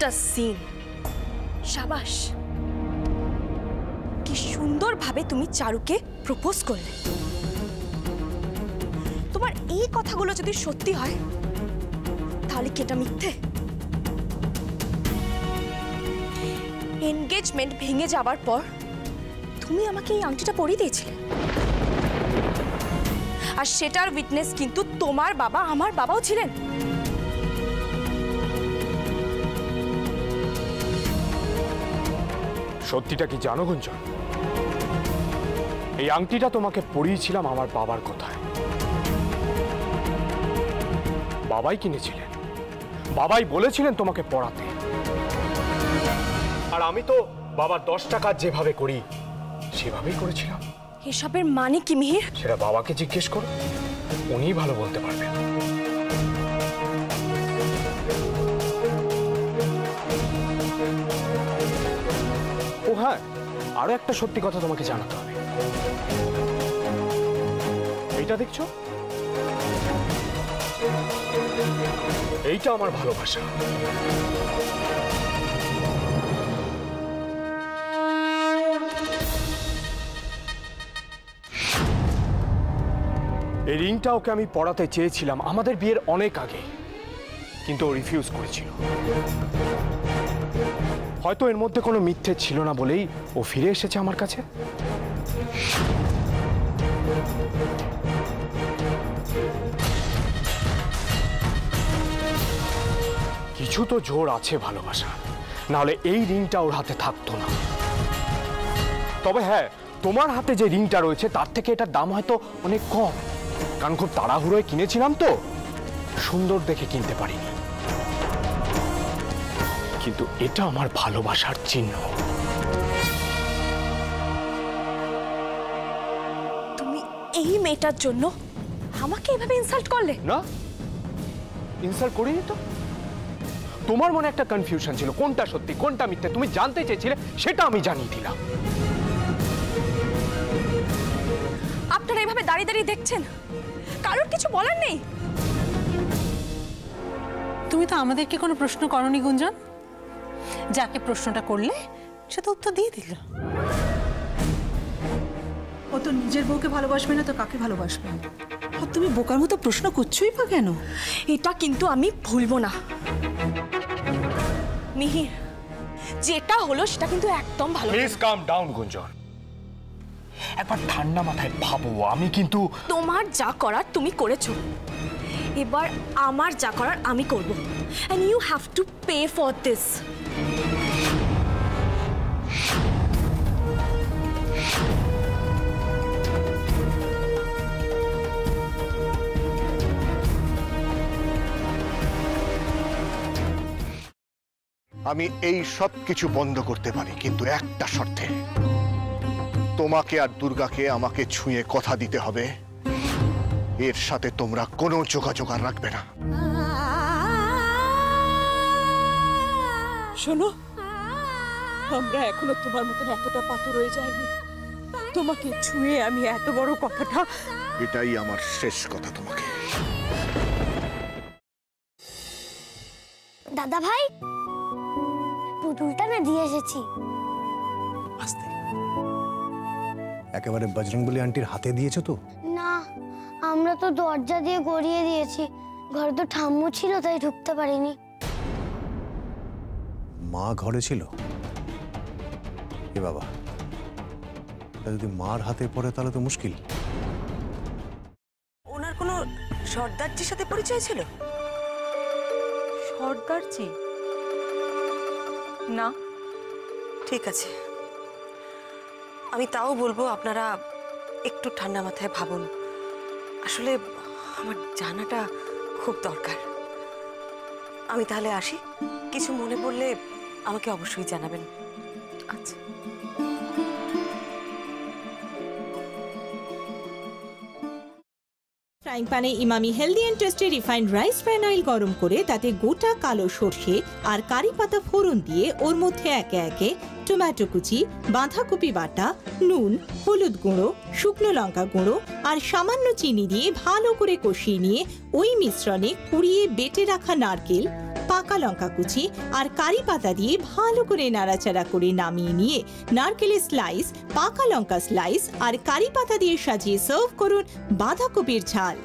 একটা সিন। শাবাশ, কি সুন্দরভাবে তুমি চারুকে প্রপোজ করলে। তোমার এই কথাগুলো যদি সত্যি হয় তাহলে কি এটা মিথ্যে? এনগেজমেন্ট ভেঙে যাবার পর তুমি আমাকে এই আংটিটা পরিয়ে দিয়েছিলে, আর সেটার উইটনেস কিন্তু তোমার বাবা, আমার বাবাও ছিলেন। সত্যিটা কি জানো গুঞ্জন? এই আংটিটা তোমাকে পরিয়েছিলাম আমার বাবার কথায়। বাবাই কিনেছিলেন, বাবাই বলেছিলেন তোমাকে পড়াতে। আর আমি তো বাবার 10 টাকা যেভাবে করি সেভাবেই করেছিলাম। এসবের মানে কি মিহির? সেটা বাবাকে জিজ্ঞেস করো, উনিই ভালো বলতে পারবেন। ও হ্যাঁ, আরো একটা সত্যি কথা তোমাকে জানাতে হবে। এইটা দেখছো? এইটা আমার ভালোবাসা। এই রিংটা ওকে আমি পড়াতে চেয়েছিলাম আমাদের বিয়ের অনেক আগে, কিন্তু ও রিফিউজ করেছিল। হয়তো এর মধ্যে কোনো মিথ্যে ছিল না বলেই ও ফিরে এসেছে আমার কাছে। কিছু তো জোর আছে ভালোবাসা, নাহলে এই রিংটা ওর হাতে থাকতো না। তবে হ্যাঁ, তোমার হাতে যে রিংটা রয়েছে তার থেকে এটার দাম হয়তো অনেক কম, কারণ খুব তাড়াহুড়োয় কিনেছিলাম তো, সুন্দর দেখে কিনতে পারিনি। কিন্তু এটা আমার ভালোবাসার চিহ্ন। তুমি এই মেয়েটার জন্য আমাকে এভাবে ইনসাল্ট করলে? না, ইনসাল্ট করিনি তো। তোমার মনে একটা কনফিউশন ছিল, কোনটা সত্যি কোনটা মিথ্যে তুমি জানতে চেয়েছিলে, সেটা আমি জানিয়ে দিলাম। আপনারা এইভাবে দাঁড়িয়ে দাঁড়িয়ে দেখছেন, কারোর কিছু বলার নেই? তুমি তো আমাদেরকে কোনো প্রশ্ন করনি গুঞ্জন, যাকে প্রশ্নটা করলে সে তো উত্তর দিয়ে দিল। ও তো নিজের বউকে ভালোবাসবে না তো কাকে ভালোবাসবে? আর তুমি বোকার মতো প্রশ্ন করছোই বা কেন? এটা কিন্তু আমি ভুলবো না মিহির, যেটা হলো সেটা কিন্তু একদম ভালো। প্লিজ কাম ডাউন গুঞ্জন, একবার ঠান্ডা মাথায় ভাবো। আমি কিন্তু তোমার যা করার তুমি করেছো, এবার আমার যা করার আমি করব, and you have to pay for this. আমি এই সব কিছু বন্ধ করতে পারি, কিন্তু একটা শর্তে। তোমাকে আর দুর্গাকে আমাকে ছুঁয়ে কথা দিতে হবে, এর সাথে তোমরা কোনো যোগাযোগ আর রাখবে না। শোনো, আমরা এখনো তোমার মতন এতটা পাথর হয়ে যায়নি। তোমাকে ছুঁয়ে আমি এত বড় কথাটা, এটাই আমার শেষ কথা তোমাকে। দাদা ভাই, পুতুলটা না দিয়ে এসেছি। আস্তে, একেবারে বজরংবলী আন্টির হাতে দিয়েছো তো? না, আমরা তো দরজা দিয়ে গড়িয়ে দিয়েছি, ঘরে তো ঠাম্মু ছিল তাই ঢুকতে পারিনি। মা ঘরে ছিল? এ বাবা, যদি মার হাতে পড়ে তাহলে তো মুশকিল। ওনার কোনো সর্দারজির সাথে পরিচয় ছিল? সর্দারজি? না। ঠিক আছে, আমি তাও বলবো আপনারা একটু ঠান্ডা মাথায় ভাবুন। আসলে আমার জানাটা খুব দরকার। আমি তাহলে আসি, কিছু মনে পড়লে আমাকে অবশ্যই জানাবেন। আচ্ছা। ফ্রাইং প্যানে Emami healthy and tasty refined rice bran oil গরম করে তাতে গোটা কালো সর্ষে আর কারি পাতা ফোড়ন দিয়ে ওর মধ্যে একে একে টমেটো কুচি, বাঁধাকপি বাটা, নুন, হলুদ গুঁড়ো, শুকনো লঙ্কা গুঁড়ো আর সামান্য চিনি দিয়ে ভালো করে কষিয়ে নিয়ে ওই মিশ্রণে কুড়িয়ে বেটে রাখা নারকেল, পাকা পাকা লঙ্কা কুচি আর কারি পাতা দিয়ে ভালো করে নাড়াচাড়া করে নামিয়ে নিয়ে নারকেলের স্লাইস, পাকা লঙ্কা স্লাইস আর কারি পাতা দিয়ে সাজিয়ে সার্ভ করুন বাঁধাকপির ঝাল।